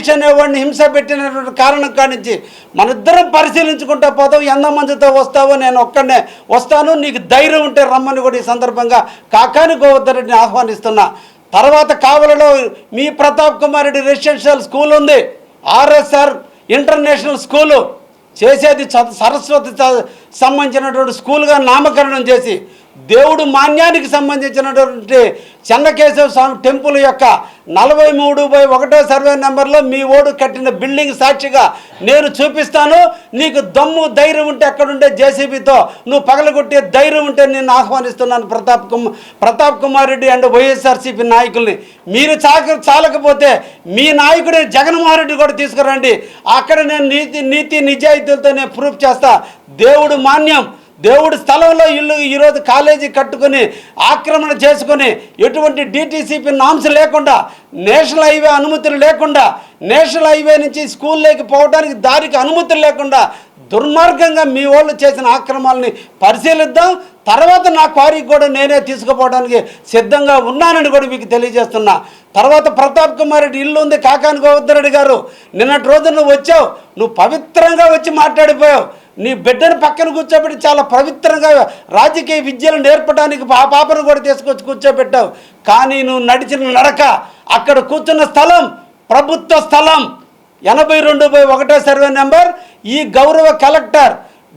సతీష్ అనేవాడిని హింస పెట్టినటువంటి కారణం కానించి మనిద్దరం పరిశీలించుకుంటూ పోతాం. ఎంతమందితో వస్తావో నేను ఒక్కడనే వస్తాను, నీకు ధైర్యం ఉంటే రమ్మని కూడా ఈ సందర్భంగా కాకాని గోవర్ధన్ రెడ్డిని ఆహ్వానిస్తున్నా. తర్వాత కావలలో మీ ప్రతాప్ కుమార్ రెడ్డి రెసిడెన్షియల్ స్కూల్ ఉంది, ఆర్ఎస్ఆర్ ఇంటర్నేషనల్ స్కూలు చేసేది సరస్వతి సంబంధించినటువంటి స్కూల్గా నామకరణం చేసి దేవుడు మాన్యానికి సంబంధించినటువంటి చెన్నకేశవ స్వామి టెంపుల్ యొక్క 43/1 సర్వే నెంబర్లో మీ ఓడు కట్టిన బిల్డింగ్ సాక్షిగా నేను చూపిస్తాను. నీకు దమ్ము ధైర్యం ఉంటే అక్కడుండే జేసీబీతో నువ్వు పగలగొట్టే ధైర్యం ఉంటే నేను ఆహ్వానిస్తున్నాను ప్రతాప్ కుమార్ రెడ్డి అండ్ వైఎస్ఆర్సీపీ నాయకుల్ని. మీరు చాలకపోతే మీ నాయకుడు జగన్మోహన్ రెడ్డి కూడా తీసుకురండి. అక్కడ నేను నీతి నిజాయితీలతో నేను ప్రూఫ్ చేస్తా. దేవుడు మాన్యం, దేవుడి స్థలంలో ఇల్లు ఈరోజు కాలేజీ కట్టుకొని ఆక్రమణ చేసుకొని ఎటువంటి డిటీసీపీ నామ్స్ లేకుండా, నేషనల్ హైవే అనుమతులు లేకుండా, నేషనల్ హైవే నుంచి స్కూల్లోకి పోవడానికి దారికి అనుమతులు లేకుండా దుర్మార్గంగా మీ వాళ్ళు చేసిన ఆక్రమాలని పరిశీలిద్దాం. తర్వాత నా క్వారీకి కూడా నేనే తీసుకుపోవడానికి సిద్ధంగా ఉన్నానని కూడా మీకు తెలియజేస్తున్నా. తర్వాత ప్రతాప్ కుమార్ రెడ్డి ఇల్లు ఉంది, కాకాని గోవర్ధన్ రెడ్డి గారు నిన్నటి రోజు నువ్వు వచ్చావు, నువ్వు పవిత్రంగా వచ్చి మాట్లాడిపోయావు. నీ బిడ్డను పక్కన కూర్చోబెట్టి చాలా పవిత్రంగా రాజకీయ విద్యలు నేర్పడానికి ఆ పాపను కూడా తీసుకొచ్చి కూర్చోబెట్టావు. కానీ నువ్వు నడిచిన నడక, అక్కడ కూర్చున్న స్థలం ప్రభుత్వ స్థలం, 82/1 సర్వే నెంబర్. ఈ గౌరవ కలెక్టర్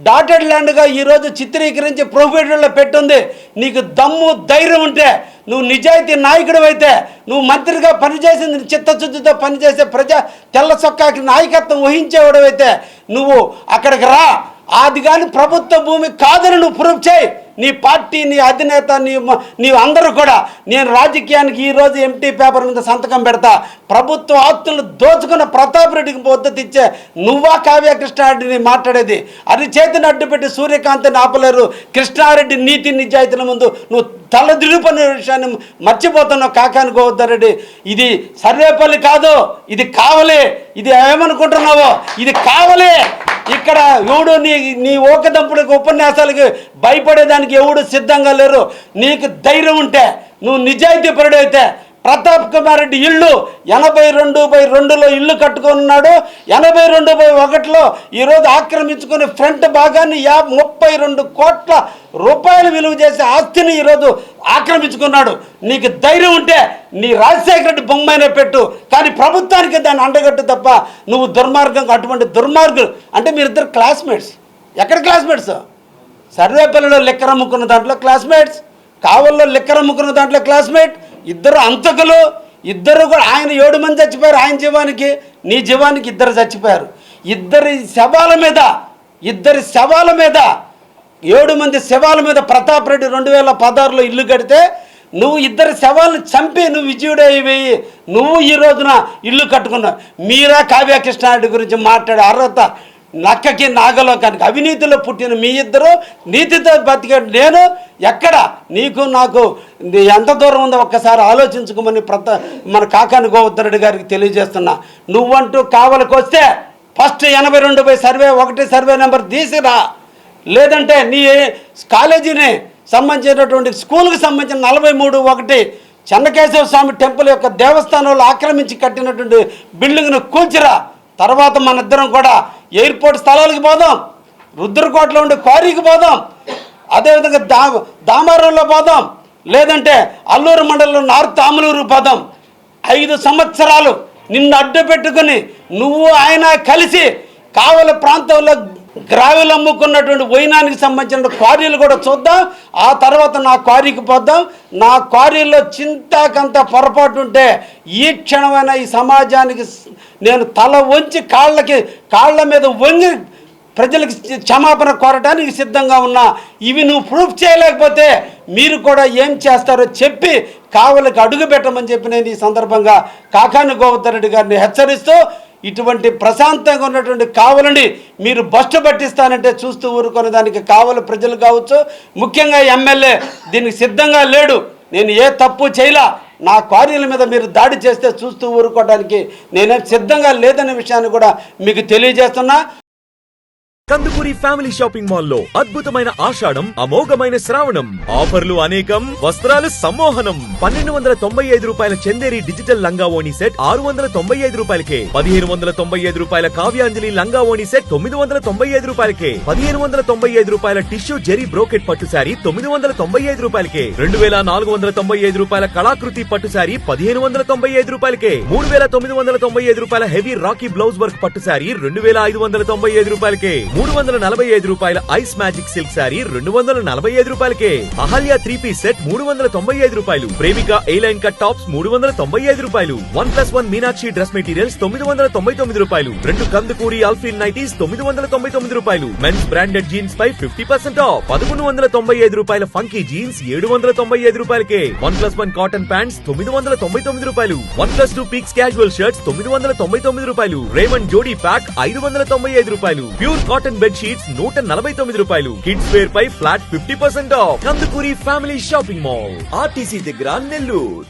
డాటెడ్ ల్యాండ్గా ఈరోజు చిత్రీకరించి ప్రొఫైల్లో పెట్టుంది. నీకు దమ్ము ధైర్యం ఉంటే, నువ్వు నిజాయితీ నాయకుడు అయితే, నువ్వు మంత్రిగా పనిచేసింది చిత్తశుద్ధితో పనిచేసే తెల్ల చొక్కాకి నాయకత్వం వహించేవాడవైతే నువ్వు అక్కడికి రా. అది కానీ ప్రభుత్వ భూమి కాదని నువ్వు ప్రూఫ్ చేయి. నీ పార్టీ, నీ అధినేత, నీవు అందరూ కూడా. నేను రాజకీయానికి ఈరోజు ఎంటీ పేపర్ మీద సంతకం పెడతా. ప్రభుత్వ ఆస్తులను దోచుకున్న ప్రతాప్ రెడ్డికి మద్దతు ఇచ్చే నువ్వా కావ్య కృష్ణారెడ్డిని మాట్లాడేది? అది చేతిని అడ్డుపెట్టి సూర్యకాంత్ని ఆపలేరు. కృష్ణారెడ్డి నీతి నిజాయితీల ముందు నువ్వు తలదిరుపని విషయాన్ని మర్చిపోతున్నావు కాకాని గోవర్ధన్ రెడ్డి. ఇది సర్వేపల్లి కాదు, ఇది కావలి. ఇది ఏమనుకుంటున్నావో, ఇది కావలి. ఇక్కడ ఎవడు నీ ఓకదంపుడికి ఉపన్యాసాలకి భయపడేదానికి ఎవడు సిద్ధంగా లేరు. నీకు ధైర్యం ఉంటే, నువ్వు నిజాయితీ పరుడు అయితే, ప్రతాప్ కుమార్ రెడ్డి ఇల్లు 82/2లో ఇల్లు కట్టుకున్నాడు. 82/1లో ఈరోజు ఆక్రమించుకుని ఫ్రంట్ భాగాన్ని 32 కోట్ల రూపాయలు విలువ చేసే ఆస్తిని ఈరోజు ఆక్రమించుకున్నాడు. నీకు ధైర్యం ఉంటే నీ రాజశేఖర రెడ్డి బొమ్మైనా పెట్టు, కానీ ప్రభుత్వానికి దాన్ని అండగట్టు తప్ప నువ్వు దుర్మార్గంగా అటువంటి దుర్మార్గులు అంటే మీరిద్దరు క్లాస్మేట్స్. ఎక్కడ క్లాస్మేట్స్? సర్వేపల్లిలో లెక్కర అమ్ముకున్న దాంట్లో క్లాస్మేట్స్, కావల్లో లెక్కర అమ్ముకున్న దాంట్లో క్లాస్మేట్. ఇద్దరు అంతకులు, ఇద్దరు కూడా. ఆయన 7 మంది చచ్చిపోయారు ఆయన జీవానికి, నీ జీవానికి 2 చచ్చిపోయారు. ఇద్దరి శవాల మీద 7 మంది శవాల మీద ప్రతాప్ రెడ్డి 2016లో ఇల్లు కడితే నువ్వు 2 శవాలను చంపి నువ్వు విజయుడైపోయి నువ్వు ఈ రోజున ఇల్లు కట్టుకున్నావు. మీరా కావ్య కృష్ణారెడ్డి గురించి మాట్లాడే అర్హత నక్కకి నాగలోకానికి? అవినీతిలో పుట్టిన మీ ఇద్దరు నీతితో బతికే నేను ఎక్కడ? నీకు నాకు ఎంత దూరం ఉందో ఒక్కసారి ఆలోచించుకోమని మన కాకాని గోవర్ధన్ రెడ్డి గారికి తెలియజేస్తున్నా. నువ్వంటూ కావలికి వస్తే ఫస్ట్ 82/1 సర్వే నెంబర్ తీసిరా, లేదంటే నీ కాలేజీని సంబంధించినటువంటి స్కూల్కి సంబంధించిన 43/1 చెన్నకేశవ స్వామి టెంపుల్ యొక్క దేవస్థానంలో ఆక్రమించి కట్టినటువంటి బిల్డింగ్ను కూల్చిరా. తర్వాత మన ఇద్దరం కూడా ఎయిర్పోర్ట్ స్థలాలకు పోదాం, రుద్రకోటలో ఉండే క్వారీకి పోదాం, అదేవిధంగా దామారంలో పోదాం, లేదంటే అల్లూరు మండలంలో నార్త్ ఆమలూరు పోదాం. 5 సంవత్సరాలు నిన్ను అడ్డు పెట్టుకుని నువ్వు ఆయన కలిసి కావలి ప్రాంతంలో గ్రావెల్ అమ్ముకున్నటువంటి వైనానికి సంబంధించిన క్వారీలు కూడా చూద్దాం. ఆ తర్వాత నా క్వారీకి పోద్దాం. నా క్వారీలో చింతకంత పొరపాటు ఉంటే ఈ క్షణమైన ఈ సమాజానికి నేను తల వంచి కాళ్ళ మీద వంగి ప్రజలకు క్షమాపణ కోరటానికి సిద్ధంగా ఉన్నా. ఇవి నువ్వు ప్రూఫ్ చేయలేకపోతే మీరు కూడా ఏం చేస్తారో చెప్పి కావలికి అడుగు పెట్టమని చెప్పి నేను ఈ సందర్భంగా కాకాని గోవర్ధన్ రెడ్డి గారిని హెచ్చరిస్తూ, ఇటువంటి ప్రశాంతంగా ఉన్నటువంటి కావలిని మీరు బస్టు పట్టిస్తానంటే చూస్తూ ఊరుకునే దానికి కావలి ప్రజలు కావచ్చు, ముఖ్యంగా ఎమ్మెల్యే దీనికి సిద్ధంగా లేడు. నేను ఏ తప్పు చేయలా. నా క్వారీల మీద మీరు దాడి చేస్తే చూస్తూ ఊరుకోవడానికి నేనేం సిద్ధంగా లేదనే విషయాన్ని కూడా మీకు తెలియజేస్తున్నా. కందుకూరి ఫ్యామిలీ షాపింగ్ మాల్ లో అద్భుతమైన ఆషాఢం, అమోఘమైన శ్రావణం, ఆఫర్లు అనేకం, వస్త్రాలు సమ్మోహనం. 1295 రూపాయల చందేరి డిజిటల్ లంగా ఓణి సెట్ 695 రూపాయలకే, 1595 రూపాయల కావ్యాంజలి లంగా ఓణి సెట్ 995 రూపాయలకే, 1595 రూపాయల టిష్యూ జెరీ బ్రోకెట్ పట్టు శారీ 995 రూపాయలకే, 2495 రూపాయల కళాకృతి పట్టు శారీ 1595 రూపాయలకే, 3995 రూపాయల హెవీ రాకీ బ్లౌజ్ వర్క్ పట్టు శారీ 2595 రూపాయలకే, 345 రూపాయల ఐస్ మ్యాజిక్ సిల్క్ శారీ 245 రూపాయలకే, అహల్య 3 పీస్ సెట్ 395 రూపాయలు, ప్రేమిక ఏ లైన్ కట్ టాప్స్ 395 రూపాయలు, 1+1 మీనాక్షి డ్రెస్ మెటీరియల్స్ 999 రూపాయలు, 2 కందుకూరి అల్ఫిన్ నైటీస్ 999 రూపాయలు, మెన్స్ బ్రాండెడ్ జీన్స్ పై 50% ఆఫ్, 1195 రూపాయల ఫంకీ జీన్స్ 795 రూపాయలకే, 1+1 కాటన్ ప్యాంట్స్ 999 రూపాయలు, 1+2 పీక్స్ క్యాజువల్ షర్ట్స్ 999 రూపాయలు, రేమండ్ జోడీ ప్యాక్ 595 రూపాయలు, ప్యూర్ కాటన్ బెడ్ షీట్స్ 149 రూపాయలు, కిడ్స్ వేర్ పై flat 50% off. Kandukuri family shopping mall, RTC దగ్గర, Nellore.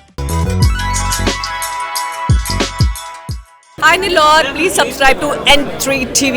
Hi Nilor, please subscribe to N3 TV.